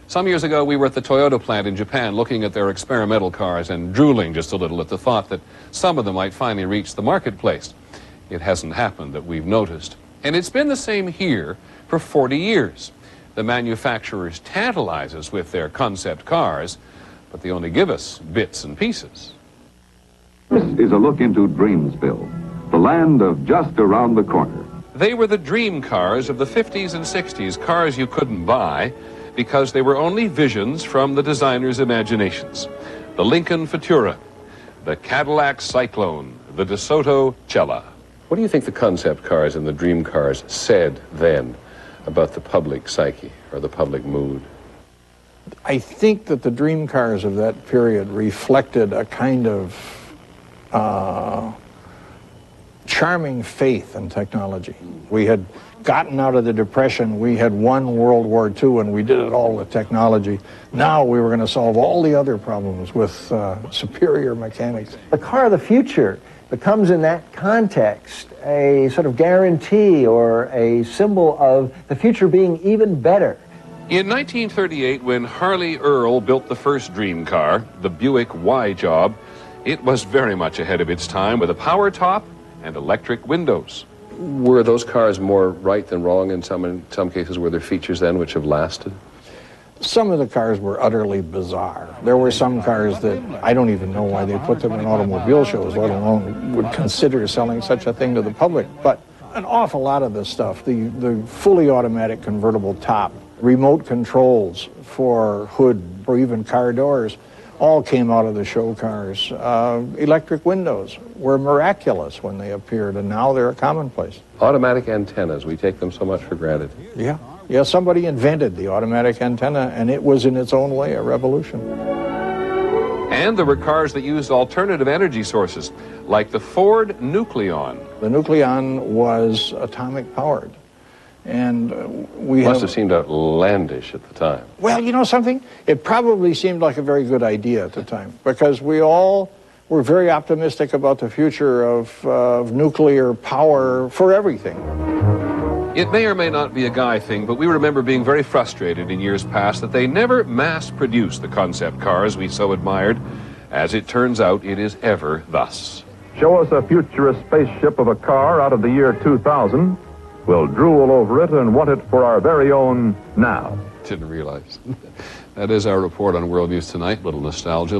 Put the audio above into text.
Some years ago, we were at the Toyota plant in Japan looking at their experimental cars and drooling just a little at the thought that some of them might finally reach the marketplace. It hasn't happened that we've noticed. And it's been the same here for 40 years. The manufacturers tantalize us with their concept cars, but they only give us bits and pieces. This is a look into Dreamsville, the land of just around the corner. They were the dream cars of the 50s and 60s, cars you couldn't buy because they were only visions from the designers' imaginations. The Lincoln Futura, the Cadillac Cyclone, the DeSoto Cella. What do you think the concept cars and the dream cars said then about the public psyche or the public mood? I think that the dream cars of that period reflected a kind of charming faith in technology. We had gotten out of the Depression, we had won World War II, and we did it all with technology. Now we were going to solve all the other problems with superior mechanics. The car of the future becomes in that context a sort of guarantee or a symbol of the future being even better. In 1938, when Harley Earl built the first dream car, the Buick Y-Job, it was very much ahead of its time with a power top and electric windows. Were those cars more right than wrong in some cases? Were there features then which have lasted? Some of the cars were utterly bizarre. There were some cars that I don't even know why they put them in automobile shows, let alone would consider selling such a thing to the public. But an awful lot of this stuff, the fully automatic convertible top, remote controls for hood or even car doors, all came out of the show cars. Electric windows were miraculous when they appeared, and now they're a commonplace. Automatic antennas, we take them so much for granted. Yeah, somebody invented the automatic antenna, and it was in its own way a revolution. And there were cars that used alternative energy sources, like the Ford Nucleon. The Nucleon was atomic powered. And we must have seemed outlandish at the time. Well, you know something? It probably seemed like a very good idea at the time, because we all were very optimistic about the future of nuclear power for everything. It may or may not be a guy thing, but we remember being very frustrated in years past that they never mass-produced the concept cars we so admired. As it turns out, it is ever thus. Show us a futurist spaceship of a car out of the year 2000. We'll drool over it and want it for our very own now. Didn't realize. That is our report on World News Tonight. Little nostalgia.